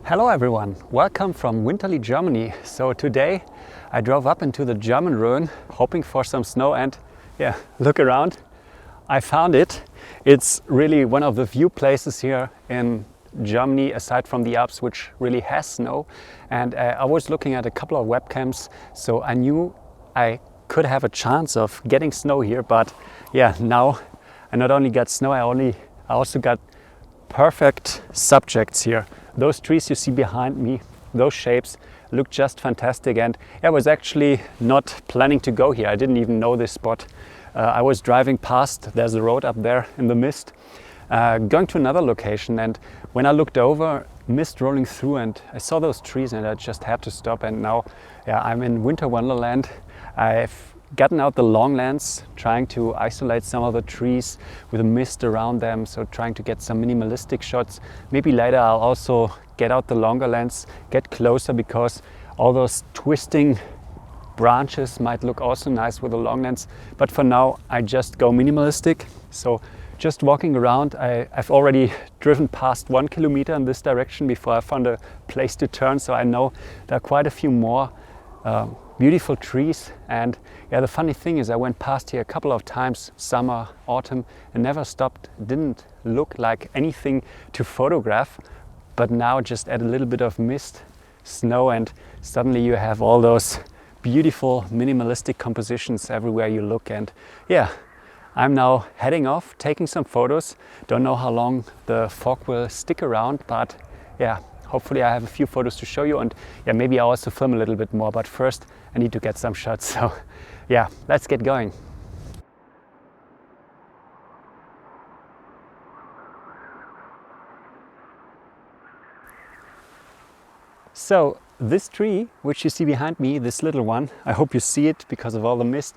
Hello everyone, welcome from winterly Germany. So today I drove up into the German Rhone hoping for some snow, and yeah, look around, I found it. It's really one of the few places here in Germany aside from the Alps which really has snow, and I was looking at a couple of webcams, so I knew I could have a chance of getting snow here. But yeah, now I not only got snow, I also got perfect subjects here. Those trees you see behind me, those shapes look just fantastic, and I was actually not planning to go here. I didn't even know this spot. I was driving past, there's a road up there in the mist, going to another location, and when I looked over, mist rolling through, and I saw those trees and I just had to stop. And now I'm in winter Wonderland. I've gotten out the long lens, trying to isolate some of the trees with a mist around them, so trying to get some minimalistic shots. Maybe later I'll also get out the longer lens, get closer, because all those twisting branches might look also nice with a long lens. But for now I just go minimalistic. So just walking around, I've already driven past 1 kilometer in this direction before I found a place to turn, so I know there are quite a few more beautiful trees. And yeah, the funny thing is I went past here a couple of times, summer, autumn, and never stopped. It didn't look like anything to photograph, but now just add a little bit of mist, snow, and suddenly you have all those beautiful minimalistic compositions everywhere you look. And yeah, I'm now heading off, taking some photos. Don't know how long the fog will stick around, but yeah, hopefully I have a few photos to show you, and yeah, maybe I'll also film a little bit more, but first I need to get some shots. So yeah, let's get going. So this tree, which you see behind me, this little one, I hope you see it because of all the mist.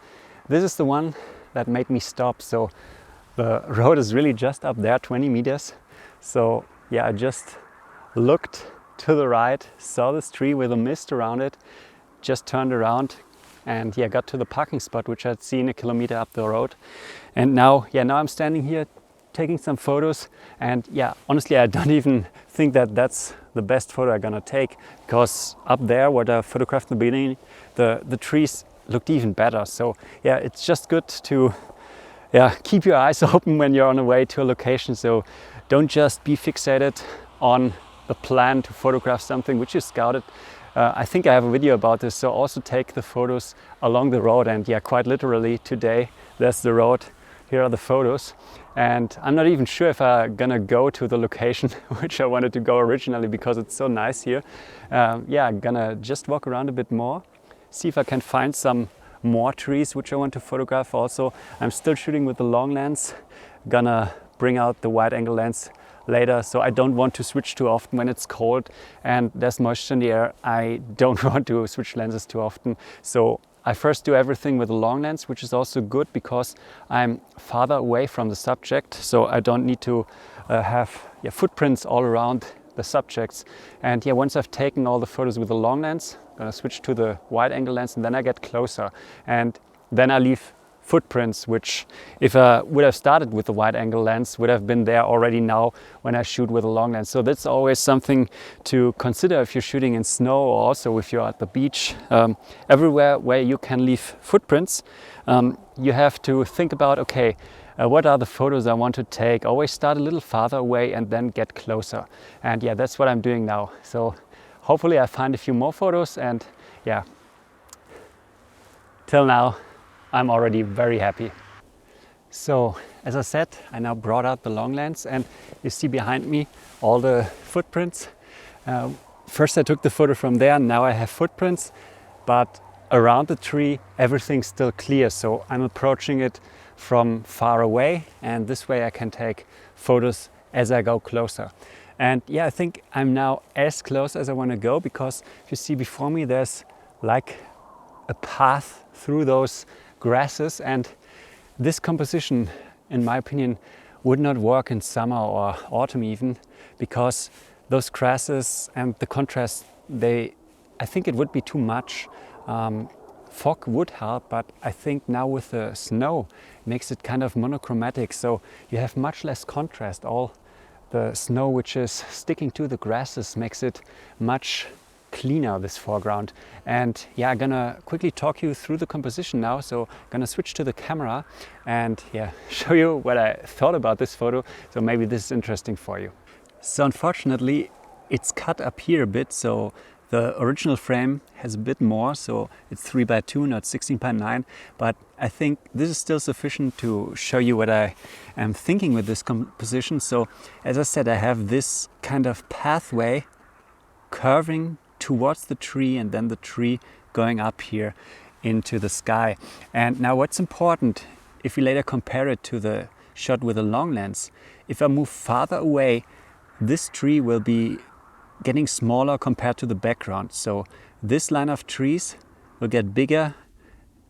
This is the one that made me stop. So the road is really just up there, 20 meters. So yeah, I just looked to the right, saw this tree with a mist around it, just turned around, and yeah, got to the parking spot which I'd seen a kilometer up the road. And now I'm standing here taking some photos, and yeah, honestly I don't even think that that's the best photo I'm gonna take, because up there what I photographed in the beginning, the trees looked even better. So yeah, it's just good to keep your eyes open when you're on the way to a location. So don't just be fixated on a plan to photograph something which you scouted. I think I have a video about this, so also take the photos along the road. And yeah, quite literally today there's the road, here are the photos, and I'm not even sure if I'm gonna go to the location which I wanted to go originally, because it's so nice here. I'm gonna just walk around a bit more, see if I can find some more trees which I want to photograph. Also, I'm still shooting with the long lens, gonna bring out the wide angle lens later, so I don't want to switch too often when it's cold and there's moisture in the air. I don't want to switch lenses too often, so I first do everything with a long lens, which is also good because I'm farther away from the subject, so I don't need to have footprints all around the subjects. And yeah, once I've taken all the photos with the long lens, I'm gonna switch to the wide angle lens, and then I get closer, and then I leave footprints, which if I would have started with the wide angle lens would have been there already now when I shoot with a long lens. So that's always something to consider if you're shooting in snow, or also if you're at the beach. Everywhere where you can leave footprints, you have to think about, okay, what are the photos I want to take? Always start a little farther away and then get closer. And yeah, that's what I'm doing now. So hopefully I find a few more photos, and yeah, till now I'm already very happy. So as I said, I now brought out the long lens, and you see behind me all the footprints. First I took the photo from there, now I have footprints, but around the tree everything's still clear, so I'm approaching it from far away, and this way I can take photos as I go closer. And yeah, I think I'm now as close as I want to go, because if you see before me there's like a path through those grasses, and this composition, in my opinion, would not work in summer or autumn even, because those grasses and the contrast, I think it would be too much. Fog would help, but I think now with the snow it makes it kind of monochromatic, so you have much less contrast. All the snow which is sticking to the grasses makes it much cleaner, this foreground. And yeah, I'm gonna quickly talk you through the composition now, so I'm gonna switch to the camera and yeah, show you what I thought about this photo, so maybe this is interesting for you. So unfortunately it's cut up here a bit, so the original frame has a bit more, so it's 3x2, not 16x9, but I think this is still sufficient to show you what I am thinking with this composition. So as I said, I have this kind of pathway curving towards the tree, and then the tree going up here into the sky. And now what's important, if we later compare it to the shot with a long lens, if I move farther away, this tree will be getting smaller compared to the background. So this line of trees will get bigger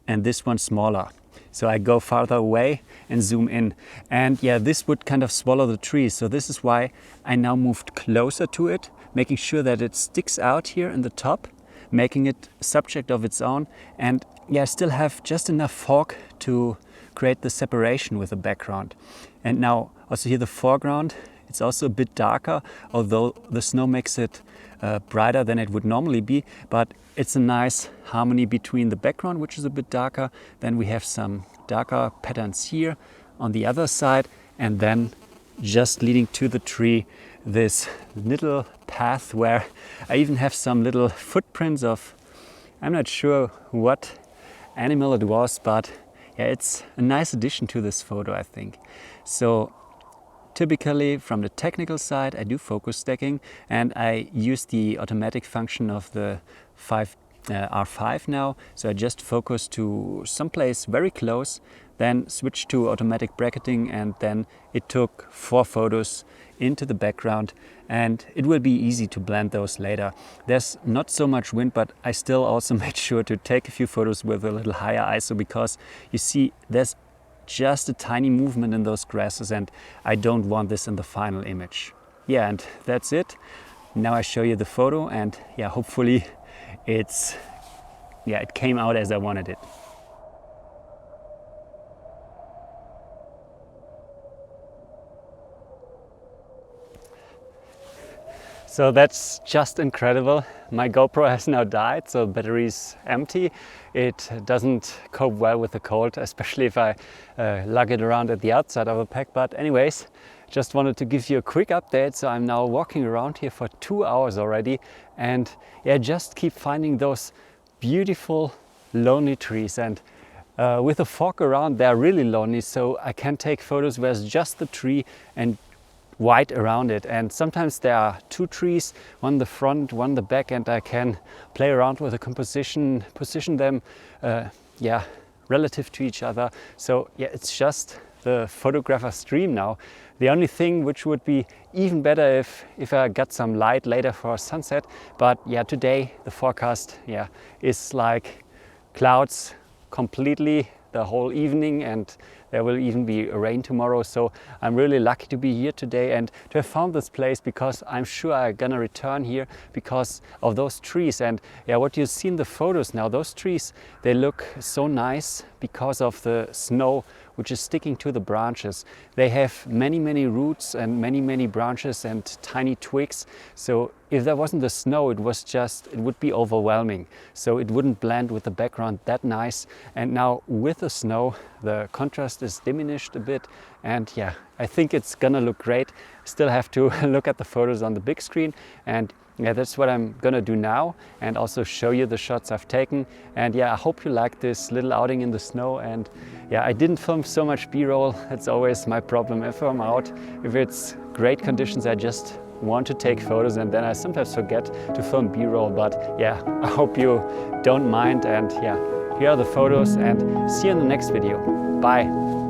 and this one smaller. So I go farther away and zoom in. And yeah, this would kind of swallow the trees. So this is why I now moved closer to it, making sure that it sticks out here in the top, making it a subject of its own. And yeah, I still have just enough fog to create the separation with the background. And now also here the foreground, it's also a bit darker, although the snow makes it brighter than it would normally be, but it's a nice harmony between the background, which is a bit darker, then we have some darker patterns here on the other side, and then just leading to the tree, this little path where I even have some little footprints of, I'm not sure what animal it was, but yeah, it's a nice addition to this photo, I think. So typically from the technical side, I do focus stacking, and I use the automatic function of the R5 now. So I just focus to someplace very close, then switch to automatic bracketing, and then it took 4 photos into the background, and it will be easy to blend those later. There's not so much wind, but I still also made sure to take a few photos with a little higher ISO, because you see there's just a tiny movement in those grasses, and I don't want this in the final image. Yeah, and that's it. Now I show you the photo, and yeah, hopefully it came out as I wanted it. So that's just incredible. My GoPro has now died, so the battery's empty. It doesn't cope well with the cold, especially if I lug it around at the outside of a pack. But anyways, just wanted to give you a quick update. So I'm now walking around here for 2 hours already, and yeah, just keep finding those beautiful lonely trees. And with the fog around, they're really lonely, so I can take photos where it's just the tree and white around it, and sometimes there are 2 trees, one in the front, one in the back, and I can play around with the composition, position them relative to each other. So yeah, it's just the photographer's dream now. The only thing which would be even better if I got some light later for sunset, but yeah, today the forecast is like clouds completely the whole evening, and there will even be rain tomorrow. So I'm really lucky to be here today and to have found this place, because I'm sure I'm gonna return here because of those trees. And yeah, what you see in the photos now, those trees, they look so nice because of the snow which is sticking to the branches. They have many roots and many branches and tiny twigs, so if there wasn't the snow, it would be overwhelming. So it wouldn't blend with the background that nice. And now with the snow, the contrast is diminished a bit. And yeah, I think it's gonna look great. Still have to look at the photos on the big screen. And yeah, that's what I'm gonna do now, and also show you the shots I've taken. And yeah, I hope you like this little outing in the snow. And yeah, I didn't film so much B-roll. That's always my problem. If I'm out, if it's great conditions, I just want to take photos, and then I sometimes forget to film B-roll. But yeah, I hope you don't mind. And yeah, here are the photos, and see you in the next video. Bye.